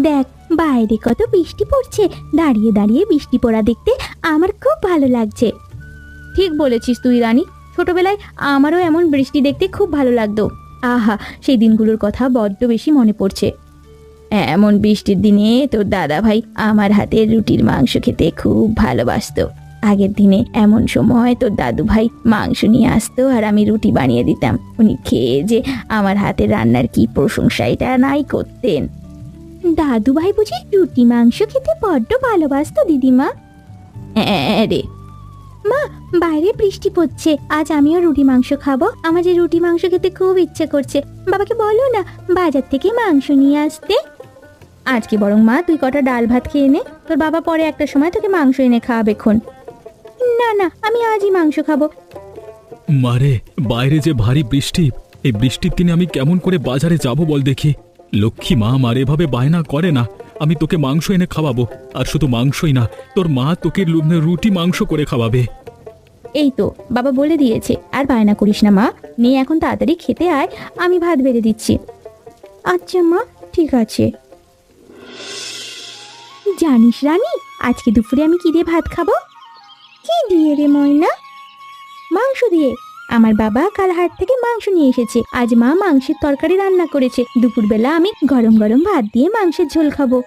দেখ বাইরে কত বৃষ্টি পড়ছে, দাঁড়িয়ে দাঁড়িয়ে বৃষ্টি পড়া দেখতে আমার খুব ভালো লাগছে। ঠিক বলেছিস তুই রানী, ছোটবেলায় আমারও এমন বৃষ্টি দেখতে খুব ভালো লাগতো। আহা, সেই দিনগুলোর কথা বড্ড বেশি মনে পড়ছে। এমন বৃষ্টির দিনে তোর দাদা ভাই আমার হাতের রুটির মাংস খেতে খুব ভালোবাসতো। আগের দিনে এমন সময় তোর দাদু ভাই মাংস নিয়ে আসতো আর আমি রুটি বানিয়ে দিতাম। উনি খেয়ে যে আমার হাতের রান্নার কি প্রশংসা এটা নাই করতেন। দাদু ভাই বুঝি রুটি মাংস খেতে বড্ড ভালোবাসতো দিদিমা? হ্যাঁ রে মা, বাইরে বৃষ্টি পড়ছে, আজ আমিও রুটি মাংস খাবো। আমার যে রুটি মাংস খেতে খুব ইচ্ছে করছে। বাবাকে বলো না বাজার থেকে মাংস নিয়ে আসতে। আজকে বরং মা তুই কটা ডাল ভাত খেয়ে নে, তোর বাবা পরে একটা সময় তোকে মাংস এনে খাওয়াবেক্ষণ। না না, আমি আজই মাংস খাবো। মারে, বাইরে যে ভারী বৃষ্টি, এই বৃষ্টির দিনে আমি কেমন করে বাজারে যাব বল দেখি। লক্ষ্মী মা আমার এভাবে বায়না করে না, আমি তোকে মাংস এনে খাওয়াবো। আর শুধু মাংসই না, তোর মা তোকে রুটি মাংস করে খাওয়াবে। এই তো বাবা বলে দিয়েছে, আর বায়না করিস না মা। নে এখন তাড়াতাড়ি খেতে আয়, আমি ভাত বেড়ে দিচ্ছি। আচ্ছা মা, ঠিক আছে। জানিস রানী, আজকে দুপুরে আমি কি দিয়ে ভাত খাবো? কি দিয়ে রে ময়না? মাংস দিয়ে। আমার বাবা কাল হাট থেকে মাংস নিয়ে এসেছে, আজ মা মাংসের তরকারি রান্না করেছে। দুপুরবেলা আমি গরম গরম ভাত দিয়ে মাংসের ঝোল খাবো।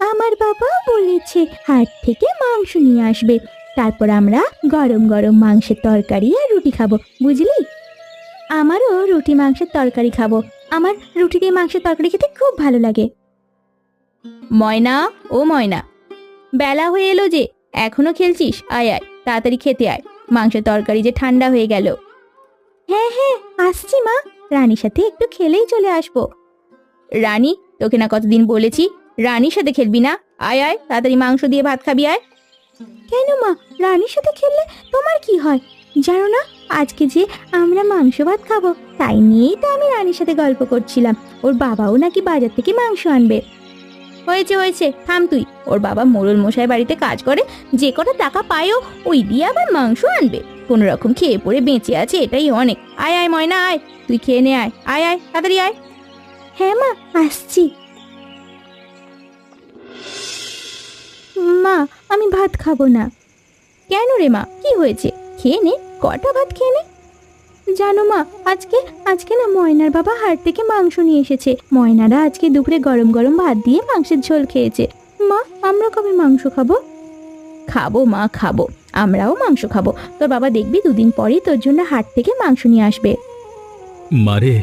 আমার বাবা বলেছে হাট থেকে মাংস নিয়ে আসবে, তারপর আমরা গরম গরম মাংসের তরকারি আর রুটি খাবো, বুঝলি? আমারও রুটি মাংসের তরকারি খাবো। আমার রুটি দিয়ে মাংসের তরকারি খেতে খুব ভালো লাগে। ময়না, ও ময়না, বেলা হয়ে এলো যে, এখনো খেলছিস? আয় আয়, তাড়াতাড়ি খেতে আয়, মাংসের তরকারি যে ঠান্ডা হয়ে গেল। হ্যাঁ হ্যাঁ, আসছি মা, রানীর সাথে একটু খেলেই চলে আসবো। রানী, তোকে না কতদিন বলেছি রানীর সাথে খেলবি না। আয় আয়, তাড়াতাড়ি মাংস দিয়ে ভাত খাবি আয়। কেন মা, রানীর সাথে খেললে তোমার কি হয়? জানো না আজকে যে আমরা মাংস ভাত খাবো, তাই নিয়েই তো আমি রানীর সাথে গল্প করছিলাম। ওর বাবাও নাকি বাজার থেকে মাংস আনবে। হয়েছে হয়েছে, থাম তুই। ওর বাবা মোড়ল মশাই বাড়িতে কাজ করে, যে কটা টাকা পায়ও ওই দিয়ে আবার মাংস আনবে। কোনো রকম খেয়ে পড়ে বেঁচে আছে, এটাই অনেক। আয় আয় ময়না, আয়, তুই খেয়ে নে, আয় আয় আয়, তাড়াতাড়ি আয়। হ্যাঁ মা, আসছি। মা, আমি ভাত খাবো না। কেন রে মা, কি হয়েছে? খেয়ে নে, কটা ভাত খেয়ে নে। জানো মা, আজকে না ময়নার বাবা হাট থেকে মাংস নিয়ে এসেছে। ময়নারা আজকে দুপুরে গরম গরম ভাত দিয়ে মাংসের ঝোল খেয়েছে। মা, আমরা কবে মাংস খাবো? খাবো মা, খাবো, আমরাও মাংস খাবো। তোর বাবা দেখবি দুদিন পরেই তোর জন্য হাট থেকে মাংস নিয়ে আসবে। মারে,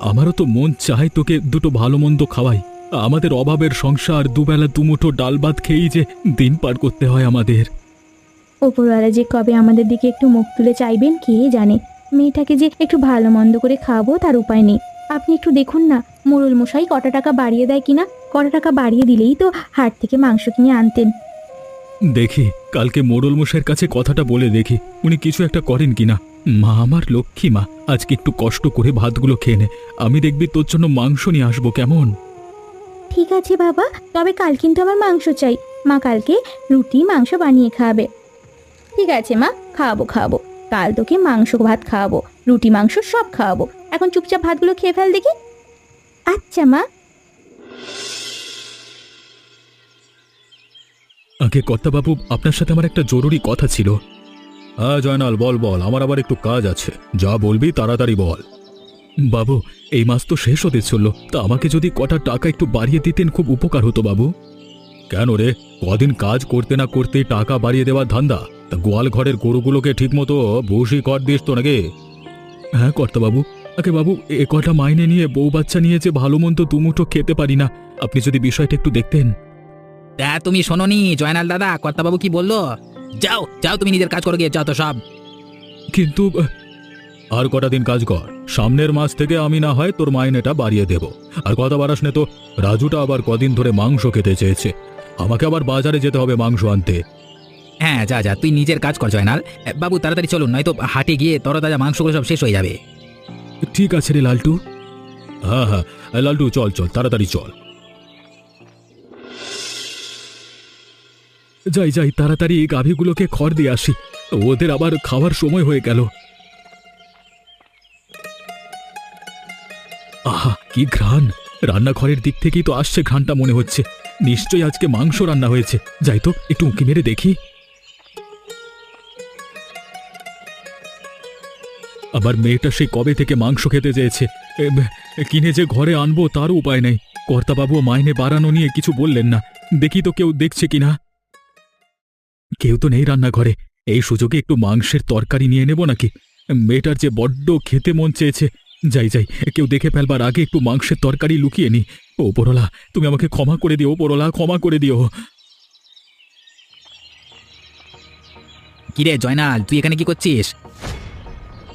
আমারও তো মন চায় তোকে দুটো ভালো মন্দ খাওয়াই। আমাদের অভাবের সংসার, দুবেলা দুমুঠো ডাল ভাত খেয়েই যে দিন পার করতে হয় আমাদের। ওপরওয়ালা যে কবে আমাদের দিকে একটু মুখ তুলে চাইবেন কে জানে। মেয়েটাকে যে একটু ভালো মন্দ করে খাওয়াবো তার উপায় নেই। আপনি একটু দেখুন না মোড়ল মশাই কটা টাকা বাড়িয়ে দেয় কিনা। কটা টাকা বাড়িয়ে দিলেই তো হাট থেকে মাংস কিনে আনতেন। দেখি কালকে মোড়ল মশাইয়ের কাছে কথাটা বলে দেখি উনি কিছু একটা করেন কিনা। মা আমার লক্ষ্মী মা, আজকে একটু কষ্ট করে ভাতগুলো খেয়ে নে, আমি দেখবি তোর জন্য মাংস নিয়ে আসবো, কেমন? ঠিক আছে বাবা, তবে কাল কিন্তু আমার মাংস চাই। মা কালকে রুটি মাংস বানিয়ে খাওয়াবে। ঠিক আছে মা, খাওয়াবো খাওয়াবো, কাল তোকে মাংস ভাত খাওয়াবো, রুটি মাংস সব খাওয়াবো। এখন চুপচাপ ভাতগুলো খেয়ে ফেল দেখি। আচ্ছা মা। আগে কর্তাবাবু, আপনার সাথে আমার একটা জরুরি কথা ছিল। হ্যাঁ জয়নাল, বল বল, আমার আবার একটু কাজ আছে, যা বলবি তাড়াতাড়ি বল। বাবু, এই মাস তো শেষ হতে চলল, তা আমাকে যদি কটা টাকা একটু বাড়িয়ে দিতেন খুব উপকার হতো বাবু। কেন রে, কদিন কাজ করতে না করতে টাকা বাড়িয়ে দেওয়ার ধান্দা? তা গোয়াল ঘরের গরুগুলোকে ঠিক মতো ভুসি কর দিস তো নাকি? হ্যাঁ কর্তাবাবু, আগে বাবু এ কটা মাইনে নিয়ে বউ বাচ্চা নিয়ে যে ভালো মন্দ দুমুঠো খেতে পারি না, আপনি যদি বিষয়টা একটু দেখতেন। তা তুমি শোনোনি জয়নাল দাদা কর্তাবাবু কি বললো? যাও যাও, তুমি নিজের কাজ করে গিয়ে যাও তো সব। কিন্তু আর কটা দিন কাজ কর, সামনের মাস থেকে আমি না হয় তোর মাইনেটা বাড়িয়ে দেব। আর কথা বাড়াস নে তো, রাজুটা আবার কদিন ধরে মাংস খেতে চেয়েছে, আমাকে আবার বাজারে যেতে হবে মাংস আনতে। হ্যাঁ যা যা, তুই নিজের কাজ কর জয়নাল বাবু, তাড়াতাড়ি চলুন, নয়তো হাটে গিয়ে তরতাজা মাংসগুলো সব শেষ হয়ে যাবে। ঠিক আছে রে লালটু। হ্যাঁ হ্যাঁ লালটু, চল চল, তাড়াতাড়ি চল। যাই যাই, তাড়াতাড়ি গাভীগুলোকে খড় দিয়ে আসি, ওদের আবার খাওয়ার সময় হয়ে গেল। আহা কি ঘ্রাণ, রান্নাঘরের দিক থেকেই তো আসছে ঘ্রাণটা মনে হচ্ছে। নিশ্চয়ই আজকে মাংস রান্না হয়েছে। যাই তো একটু উঁকি মেরে দেখি। আবার মেয়েটা সেই কবে থেকে মাংস খেতে চেয়েছে, কিনে যে ঘরে আনবো তারও উপায় নেই। কর্তাবাবু মাইনে বাড়ানো নিয়ে কিছু বললেন না। দেখি তো কেউ দেখছে কিনা। কেউ তো নেই রান্নাঘরে। এই সুযোগে একটু মাংসের তরকারি নিয়ে নেব নাকি? মেয়েটার যে বড্ড খেতে মন চেয়েছে। যাই যাই, কেউ দেখে ফেলবার আগে একটু মাংসের তরকারি লুকিয়ে নি। ওপরওয়ালা, তুমি আমাকে ক্ষমা করে দিও। ওপরওয়ালা, ক্ষমা করে দিও। কিরে জয়নাল, তুই এখানে কি করছিস?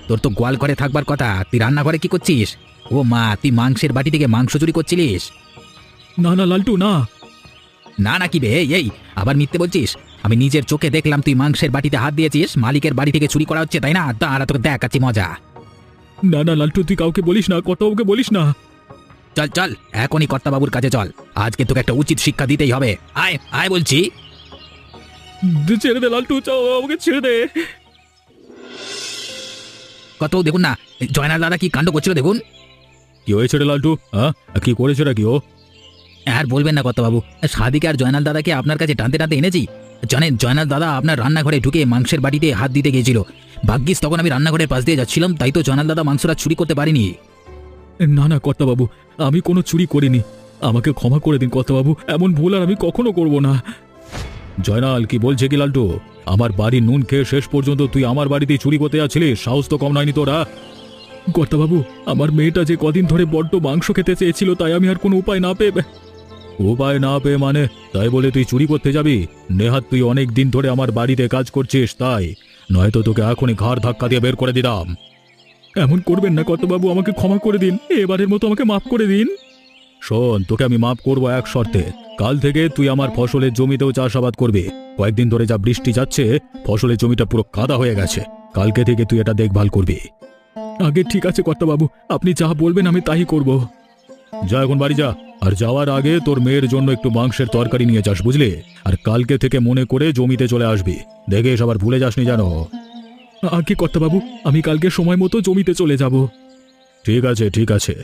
তোর তো গোয়াল ঘরে থাকবার কথা, তুই রান্নাঘরে কি করছিস? ও মা, তুই মাংসের বাটি থেকে মাংস চুরি করছিলিস? না না লালটু, না। না না কি বে, এই আবার মিথ্যে বলছিস? আমি নিজের চোখে দেখলাম তুই মাংসের বাটিতে হাত দিয়েছিস। মালিকের বাড়ি থেকে চুরি করা হচ্ছে, তাই না? দাঁড়া, তোকে দেখাচ্ছি মজা। না না লালটু, তুই কাউকে বলিস না, কর্তাবাবুকে বলিস না। চল চল, এখনই কর্তাবাবুর কাছে চল। আজকে তোকে একটা উচিত শিক্ষা দিতেই হবে। আয় আয় বলছি। ছেড়ে দে লালটু, চাও আমাকে ছেড়ে দে। কত দেখুন না, জয়নাল দাদা কি কাণ্ড করছিল দেখুন। কি হয়েছে রে লালটু? হ্যাঁ, কি করেছে কি ও? আর বলবেন না কর্তাবাবু, সাদিকে আর জয়নাল দাদাকে আপনার কাছে টানতে টানতে এনেছি। জানেন, জয়নাল দাদা আপনার রান্নাঘরে ঢুকে মাংসের বাটিতে হাত দিতে গিয়েছিল। ভাগ্যিস তখন আমি রান্নাঘরের পাশ দিয়ে যাচ্ছিলাম, তাই তো জয়নাল দাদা মাংসটা চুরি করতে পারিনি। না না কর্তাবাবু, আমি কোনো চুরি করিনি। আমাকে ক্ষমা করে দিন কর্তাবাবু, এমন ভুল আর আমি কখনো করব না। জয়নাল কি বলছে কি লালটু? আমার বাড়ির নুন খেয়ে শেষ পর্যন্ত তুই আমার বাড়িতে চুরি করতে যাচ্ছিলিস? সাহস তো কম নয়নি তোরা। কর্তাবাবু, আমার মেয়েটা যে কদিন ধরে বড্ড মাংস খেতে চেয়েছিল, তাই আমি আর কোনো উপায় না পেয়ে মানে তাই বলে তুই চুরি করতে যাবি? নেহাত তুই অনেক দিন ধরে আমার বাড়িতে কাজ করছিস, তাই নয়তো তোকে এখনই ঘাড় ধাক্কা দিয়ে বের করে দিতাম। এমন করবেন না কর্তাবাবু, আমাকে ক্ষমা করে দিন। এবারের মতো আমাকে মাফ করে দিন। শোন, তোকে আমি মাফ করবো এক শর্তে। কাল থেকে তুই আমার ফসলের জমিতেও চাষাবাদ করবি। কয়েকদিন ধরে যা বৃষ্টি যাচ্ছে, ফসলের জমিটা পুরো কাদা হয়ে গেছে। কালকে থেকে তুই এটা দেখভাল করবি। আগে ঠিক আছে কর্তাবাবু, আপনি যা বলবেন আমি তাই করব। যা এখন বাড়ি যা, আর যাওয়ার আগে তোর মেয়ের জন্য একটু মাংসের তরকারি নিয়ে যাস, বুঝলি? আর কালকে থেকে মনে করে জমিতে চলে আসবি। দেখে সবার ভুলে যাসনি জানো। আগে কর্তাবাবু, আমি কালকে সময় মতো জমিতে চলে যাব। ঠিক আছে ঠিক আছে।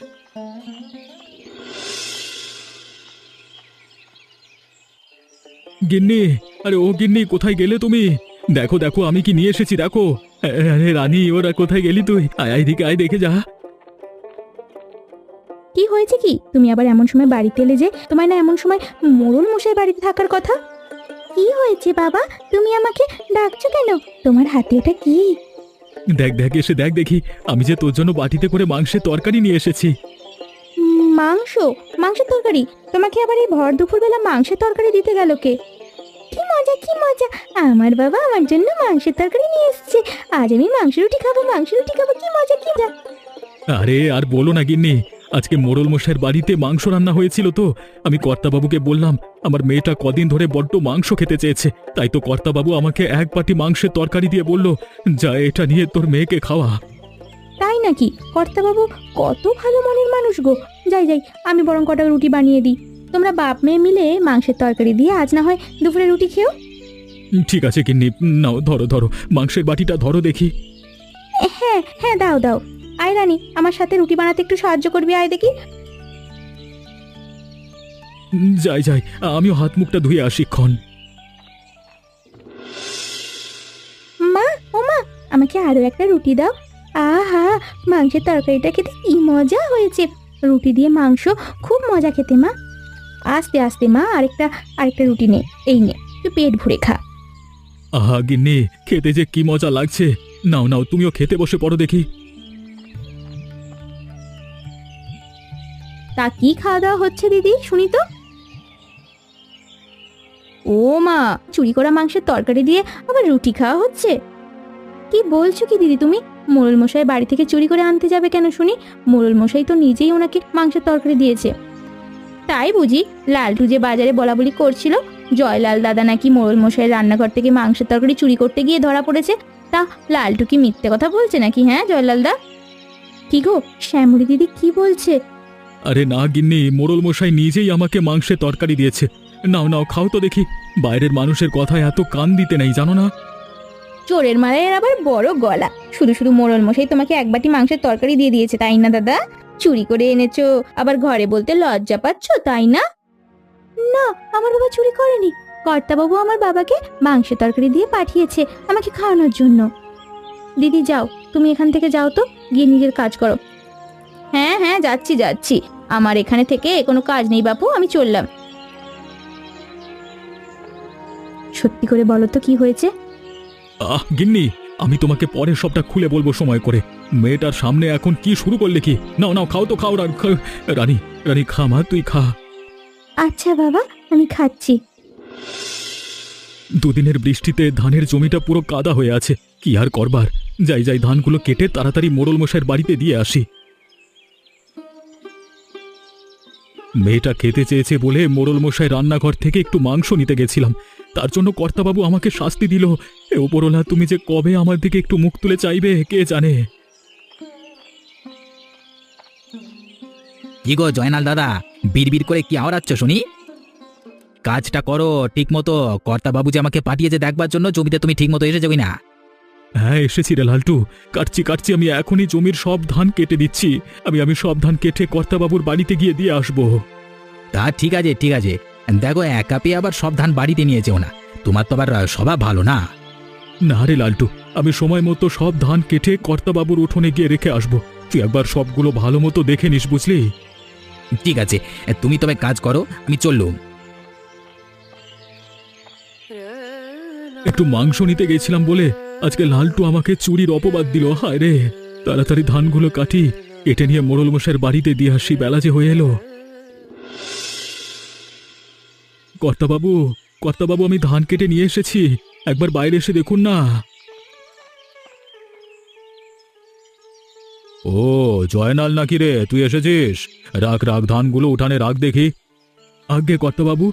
গিন্নি, আরে ও গিন্নি, কোথায় গেলে তুমি? দেখো দেখো আমি কি নিয়ে এসেছি, দেখো। আরে রানী, ওরা কোথায় গেলি তুই? আয় এদিকে আয়, দেখে যা। কি হয়েছে কি? তুমি আবার এমন সময় বাড়িতে এলে যে? তোমার না এমন সময় মোড়ল মশাই বাড়িতে থাকার কথা? কি হয়েছে বাবা, তুমি আমাকে ডাকছো কেন? তোমার হাতে ওটা কি? দেখ দেখ, এসে দেখ দেখি, আমি যে তোর জন্য বাটিতে করে মাংসের তরকারি নিয়ে এসেছি। মাংস? মাংসের তরকারি? তোমাকে আবার এই ভর দুপুরবেলা মাংসের তরকারি দিতে গেল কে? কি মজা, কি মজা! আমার বাবা আমার জন্য মাংসের তরকারি নিয়ে এসেছে। আজ আমি মাংস রুটি খাবো, মাংস রুটি খাবো। কি মজা, কি মজা! আরে আর বলো না গিন্নি, আজকে মোড়ল মশাইয়ের বাড়িতে মাংস রান্না হয়েছিল তো। আমি কর্তাবাবুকে বললাম আমার মেয়েটা কদিন ধরে বড্ড মাংস খেতে চেয়েছে, তাই তো কর্তাবাবু আমাকে এক বাটি মাংসের তরকারি দিয়ে বলল, যা এটা নিয়ে তোর মেয়েকে খাওয়া। তাই নাকি? কর্তাবাবু কত ভালো মনের মানুষ গো। যাই যাই, আমি বরং কটা রুটি বানিয়ে দিই। তোমরা বাপ মেয়ে মিলে মাংসের তরকারি দিয়ে আজ না হয় দুপুরে রুটি খেও। ঠিক আছে গিন্নি, নাও ধরো ধরো, মাংসের বাটিটা ধরো দেখি। হ্যাঁ হ্যাঁ, দাও দাও। আয় রানী, আমার সাথে রুটি বানাতে একটু সাহায্য করবি, আয় দেখি। যাই যাই, আমিও হাত মুখটা ধুয়ে আসিক্ষণ। মা, ও মা, আমাকে আরো একটা রুটি দাও। আহা, মাংসের তরকারিটা খেতে কি মজা হয়েছে। রুটি দিয়ে মাংস খুব মজা খেতে মা। আস্তে আস্তে মা, আরেকটা রুটি নে, এই নে, তুই পেট ভরে খা। আহা গিন্নি, খেতে যে কি মজা লাগছে। নাও নাও, তুমিও খেতে বসে পড়ো দেখি। তা কি খাওয়া দাওয়া হচ্ছে দিদি, শুনি তো? ও মা, চুরি করা মাংসের তরকারি দিয়ে আবার রুটি খাওয়া হচ্ছে? কি বলছো কি দিদি তুমি? মোড়ল মশাই বাড়ি থেকে চুরি করে আনতে যাবে কেন শুনি? মোড়ল মশাই তো নিজেই ওনাকে মাংসের তরকারি দিয়েছে। তাই বুঝি? লালটু যে বাজারে বলাবলি করছিল জয়লাল দাদা নাকি মোড়ল মশাইয়ের রান্নাঘর থেকে মাংসের তরকারি চুরি করতে গিয়ে ধরা পড়েছে, তা লালটু কি মিথ্যে কথা বলছে নাকি? হ্যাঁ জয়লাল দা? কি গো, শ্যামলী দিদি কি বলছে? আরে না গিন্নি, মোড়ল মশাই নিজেই আমাকে মাংসের তরকারি দিয়েছে। নাও নাও, খাও তো দেখি। বাইরের মানুষের কথায় এত কান দিতে নেই, জানো না? চোরের মারাইয়ের আবার বড় গলা। শুধু শুধু মোড়ল মশাই তোমাকে এক বাটি মাংসের তরকারি দিয়ে দিয়েছে, তাই না দাদা? চুরি করে এনেছো, আবার ঘরে বলতে লজ্জা পাচ্ছ, তাই না? না, আমার বাবা চুরি করেনি। কর্তাবাবু আমার বাবাকে মাংস তরকারি দিয়ে পাঠিয়েছে আমাকে খাওয়ানোর জন্য। দিদি যাও, তুমি এখান থেকে যাও তো, গিয়ে নিজের কাজ করো। হ্যাঁ হ্যাঁ, যাচ্ছি যাচ্ছি, আমার এখানে থেকে কোনো কাজ নেই বাপু, আমি চললাম। সত্যি করে বলো তো কি হয়েছে? গিন্নি, আমি তোমাকে পরে সবটা খুলে বলবো সময় করে। মেয়েটার সামনে এখন কি শুরু করলে কি? নাও নাও, খাও তো খাও। রানী, রানী খা মা, তুই খা। আচ্ছা বাবা, আমি খাচ্ছি। দুদিনের বৃষ্টিতে ধানের জমিটা পুরো কাদা হয়ে আছে, কি আর করবার। যাই যাই, ধানগুলো কেটে তাড়াতাড়ি মোড়ল মশাইয়ের বাড়িতে দিয়ে আসি। মেয়েটা খেতে চেয়েছে বলে মোড়ল মশাই রান্নাঘর থেকে একটু মাংস নিতে গেছিলাম, তার জন্য কর্তাবাবু আমাকে শাস্তি দিল। এ ওপরওয়ালা, তুমি যে কবে আমার দিকে একটু মুখ তুলে চাইবে কে জানে। কি গো জয়নাল দাদা, বিড়বিড় করে কি আওড়াচ্ছ শুনি? কাজটা করো ঠিক মতো। কর্তা বাবু যে আমাকে পাঠিয়েছে দেখবার জন্য, জমিতে তুমি ঠিক মতো এসেছো কিনা? হ্যাঁ এসেছি রে লালটু, কাটছি কাটছি। আমি এখনই জমির সব ধান কেটে দিচ্ছি। আমি সব ধান কেটে কর্তাবাবুর বাড়িতে গিয়ে দিয়ে আসবো। তা ঠিক আছে ঠিক আছে, দেখো একা পেয়ে আবার সব ধান বাড়িতে নিয়ে যেও না, তোমার তো আবার স্বভাব ভালো না। না রে লালটু, আমি সময় মতো সব ধান কেটে কর্তাবাবুর উঠোনে গিয়ে রেখে আসবো। তুই একবার সবগুলো ভালো মতো দেখে নিস, বুঝলি? ঠিক আছে, তুমি তবে কাজ করো, আমি চললুম। একটু মাংস নিতে গেছিলাম বলে আজকে লালটু আমাকে চুরির অপবাদ দিল। হায় রে, তাড়াতাড়ি ধানগুলো কাটি, কেটে নিয়ে মোড়ল মশাইয়ের বাড়িতে দিয়ে আসি, বেলা যে হয়ে এলো। কর্তাবাবু, কর্তাবাবু, আমি ধান কেটে নিয়ে এসেছি, একবার বাইরে এসে দেখুন না। ও জয়নাল নাকি রে, তুই এসেছিস? রাখ রাখ, ধানগুলো উঠানে রাখ দেখি। আজ্ঞে কর্তাবাবু।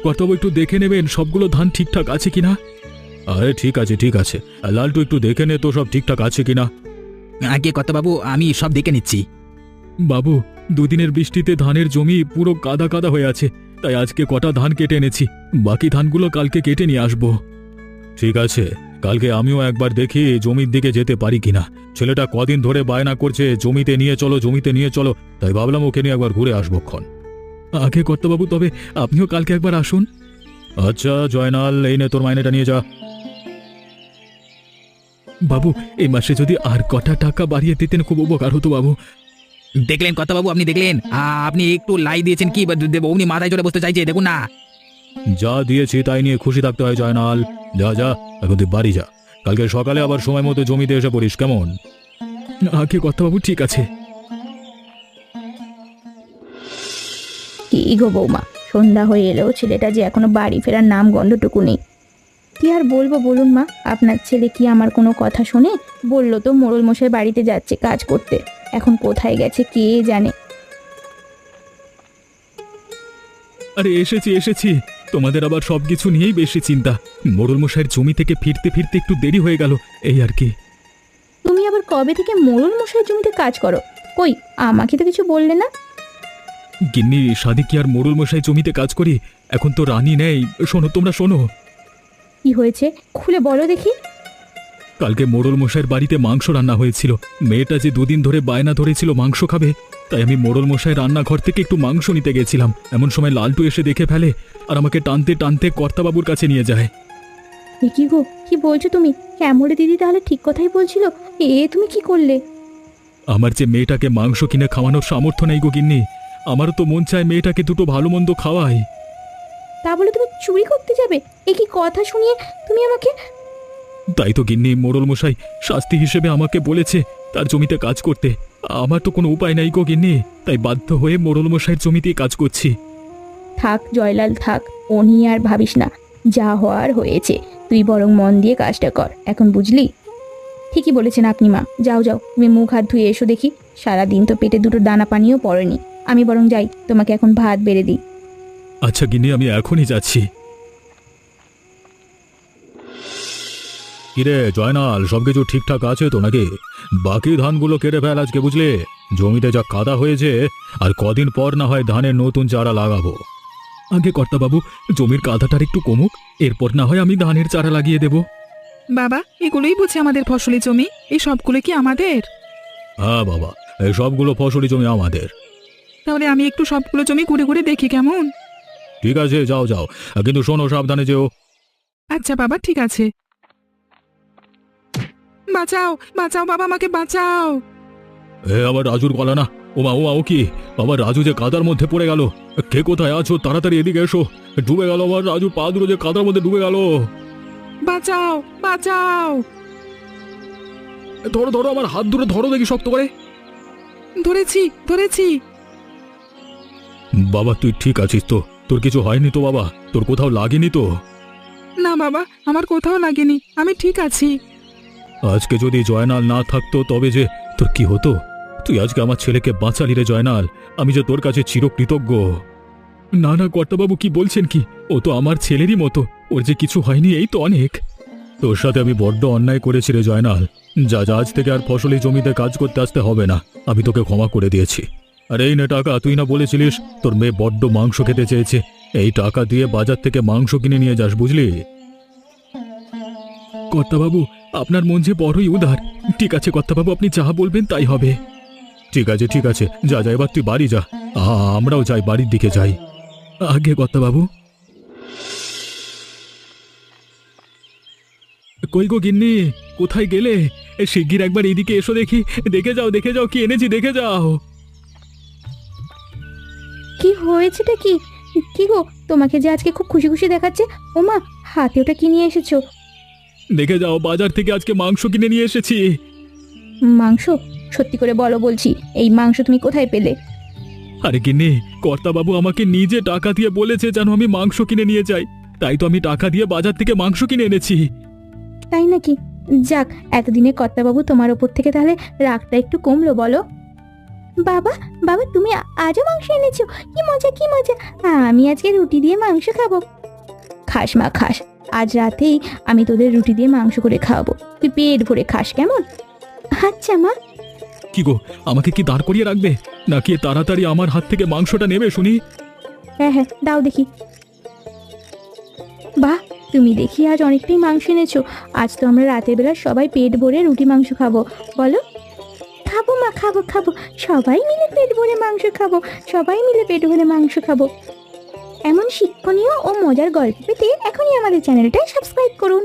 কর্তাবাবু একটু দেখে নেবেন সবগুলো ধান ঠিকঠাক আছে কিনা। আরে ঠিক আছে ঠিক আছে, লালটু একটু দেখে নে তো সব ঠিকঠাক আছে কিনা। আগে কর্তা বাবু, আমি সব দেখে নিচ্ছি। বাবু, দুদিনের বৃষ্টিতে ধানের জমি পুরো কাদা কাদা হয়ে আছে, তাই আজকে কটা ধান কেটে এনেছি, বাকি ধানগুলো কালকে কেটে নিয়ে আসবো। ঠিক আছে, কালকে আমিও একবার দেখি জমির দিকে যেতে পারি কিনা। ছেলেটা কদিন ধরে বায়না করছে জমিতে নিয়ে চলো জমিতে নিয়ে চলো, তাই ভাবলাম ওকে নিয়ে একবার ঘুরে আসবো ক্ষণ। আগে কর্তাবাবু, তবে আপনিও কালকে একবার আসুন। আচ্ছা জয়নাল, এই নে তোর মাইনেটা নিয়ে যা। বাবু, এই মাসে যদি আর কটা টাকা বাড়িয়ে দিতেন খুব উপকার হতো বাবু। দেখলেন কর্তা বাবু, আপনি দেখলেন? আপনি একটু লাই দিয়েছেন কি দেবো, উনি মাথায় চড়ে বসতে চাইছে, দেখুন না। যা দিয়েছি তাই নিয়ে খুশি থাকতে হয় জয়নাল। যা যা, এখন তুই বাড়ি যা, কালকে সকালে আবার সময় মতো জমিতে এসে পড়িস, কেমন? আগে কর্তাবাবু, ঠিক আছে। কি গো বৌমা, সন্ধ্যা হয়ে এলেও ছেলেটা যে এখনো বাড়ি ফেরার নাম গন্ধটুকু নেই। কি আর বলবো বলুন মা, আপনার ছেলে কি আমার কোনো কথা শোনে? বললো তো মোড়ল মশাই বাড়িতে যাচ্ছে কাজ করতে, এখন কোথায় গেছে কে জানে। আরে এসেছি এসেছি, তোমাদের আবার সবকিছু নিয়েই বেশি চিন্তা। মোড়ল মশাইয়ের জমি থেকে ফিরতে ফিরতে একটু দেরি হয়ে গেল, এই আর কি। তুমি আবার কবে থেকে মোড়ল মশাইয়ের জমিতে কাজ করো? কই, আমাকে তো কিছু বললে না। গিন্নি, সাদিক কি আর মোড়ল মশাই জমিতে কাজ করি? এখন তো রানী নেই। শোনো, তোমরা শোনো। কি হয়েছে খুলে বলো দেখি। কালকে মোড়ল মশাইয়ের বাড়িতে মাংস রান্না হয়েছিল। মেয়েটা যে দুদিন ধরে বায়না ধরেছিল মাংস খাবে, তাই আমি মোড়ল মশাই রান্নাঘর থেকে একটু মাংস নিতে গেছিলাম। এমন সময় লালটু এসে দেখে ফেলে আর আমাকে টানতে টানতে কর্তাবাবুর কাছে নিয়ে যায়। এ কি গো, কি বলছো তুমি? শ্যামলী দিদি তাহলে ঠিক কথাই বলছিল। তুমি কি করলে? আমার যে মেয়েটাকে মাংস কিনে খাওয়ানোর সামর্থ্য নেই গো গিন্নি, আমারও তো মন চায় মেয়েটাকে দুটো ভালো মন্দ খাওয়াই। তা বলে তুমি চুরি করতে যাবে? এ কি কথা শুনিয়ে তুমি আমাকে। তাই তো গিন্নি, মোড়ল মশাই শাস্তি হিসেবে আমাকে বলেছে তার জমিতে কাজ করতে। আমার তো কোনো উপায় নাই গো গিন্নি, তাই বাধ্য হয়ে মোড়ল মশাইয়ের জমিতেই কাজ করছি। থাক জয়লাল থাক, ও নিয়ে আর ভাবিস না, যা হওয়ার হয়েছে। তুই বরং মন দিয়ে কাজটা কর, এখন বুঝলি? ঠিকই বলেছেন আপনি মা, যাও যাও, তুমি মুখ হাত ধুয়ে এসো দেখি। সারাদিন তো পেটে দুটো দানা পানিও পড়েনি। আমি বরং যাই, তোমাকে এখন ভাত বেড়ে দিই। আচ্ছা গিন্নি, আমি এখনই যাচ্ছি। কিরে জয়নাল, সবকিছু ঠিকঠাক আছে তো নাকি? বাকি ধানগুলো কেটে ফেল আজকে, বুঝলে? জমিতে যা কাদা হয়েছে, আর কদিন পর না হয় ধানের নতুন চারা লাগাবো। আগে কর্তাবাবু, জমির কাদাটার একটু কমুক, এরপর না হয় আমি ধানের চারা লাগিয়ে দেব। বাবা, এগুলোই বুঝি আমাদের ফসলি জমি? এই সবগুলো কি আমাদের? হ্যাঁ বাবা, এই সবগুলো ফসলি জমি আমাদের। তাহলে আমি একটু সবগুলো জমি ঘুরে ঘুরে দেখি কেমন? ঠিক আছে, যাও যাও, কিন্তু শোনো, সাবধানে যেও। আচ্ছা বাবা, ঠিক আছে। বাঁচাও বাঁচাও বাবা, আমাকে বাঁচাও। আবার রাজুর গলা না। ওমা ওমা, ও কি? আমার রাজু যে কাদার মধ্যে পড়ে গেল। কে কোথায় আছো? তাড়াতাড়ি এদিকে এসো। ডুবে গেল আমার রাজু, পা দুটো যে কাদার মধ্যে ডুবে গেল। বাঁচাও বাঁচাও। ধরো ধরো, আমার হাত ধরে ধরো দেখি শক্ত করে। ধরেছি ধরেছি। বাবা, তুই ঠিক আছিস তো? তোর কিছু হয়নি তো বাবা? তোর কোথাও লাগেনি তো? না বাবা, আমার কোথাও লাগেনি, আমি ঠিক আছি। আজকে যদি জয়নাল না থাকতো তবে যে তোর কি হতো? তুই আজকে আমার ছেলেকে বাঁচালি রে জয়নাল, আমি যে তোর কাছে চিরকৃতজ্ঞ। না না কর্তাবাবু, কি বলছেন কি? ও তো আমার ছেলেরই মতো, ওর যে কিছু হয়নি এই তো অনেক। তোর সাথে আমি বড্ড অন্যায় করেছি রে জয়নাল। যা যা, আজ থেকে আর ফসলি জমিতে কাজ করতে আসতে হবে না, আমি তোকে ক্ষমা করে দিয়েছি। আর এই নে টাকা, তুই না বলেছিলিস তোর মেয়ে বড্ড মাংস খেতে চেয়েছে? এই টাকা দিয়ে বাজার থেকে মাংস কিনে নিয়ে যাস, বুঝলি? কর্তাবাবু, আপনার মন যে বড়ই উদার। ঠিক আছে কর্তাবাবু, আপনি যা বলবেন তাই হবে। ঠিক আছে ঠিক আছে, যা যা, এবার তুই বাড়ি যা। আমরাও যাই, বাড়ির দিকে যাই। আগে কর্তাবাবু। কই গো গিন্নি, কোথায় গেলে? শিগগির একবার এইদিকে এসো দেখি। দেখে যাও দেখে যাও, কি এনেছি দেখে যাও। কি হয়েছেটা কি? কি গো, তোমাকে যে আজকে খুব খুশি খুশি দেখাচ্ছে। ওমা, হাতে ওটা কি নিয়ে এসেছো? দেখে যাও, বাজার থেকে আজকে মাংস কিনে নিয়ে এসেছি। মাংস? সত্যি করে বলো বলছি, এই মাংস তুমি কোথায় পেলে? আরে গিন্নি, কর্তাবাবু আমাকে নিজে টাকা দিয়ে বলেছে যেন আমি মাংস কিনে নিয়ে যাই, তাই তো আমি টাকা দিয়ে বাজার থেকে মাংস কিনে এনেছি। তাই নাকি? যাক, এতদিনে কর্তাবাবু তোমার ওপর থেকে তাহলে রাগটা একটু কমলো বলো। বাবা, বাবা তুমি আজও মাংস এনেছো? কি মজা কি মজা! আমি আজকে রুটি দিয়ে মাংস খাবো। খাস মা খাস, আজ রাতেই আমি তোদের রুটি দিয়ে মাংস করে খাওয়াবো, তুই পেট ভরে খাস কেমন? আচ্ছা মা। কি গো, আমাকে কি দাঁড় করিয়ে রাখবে, নাকি তাড়াতাড়ি আমার হাত থেকে মাংসটা নেবে শুনি? হ্যাঁ হ্যাঁ, দাও দেখি। বাহ, তুমি দেখি আজ অনেকটাই মাংস এনেছো। আজ তো আমরা রাতের বেলা সবাই পেট ভরে রুটি মাংস খাবো, বলো? খাবো মা, খাবো খাবো, সবাই মিলে পেট ভরে মাংস খাবো, সবাই মিলে পেট ভরে মাংস খাবো। এমন শিক্ষণীয় ও মজার গল্প পেতে এখনই আমাদের চ্যানেলটা সাবস্ক্রাইব করুন।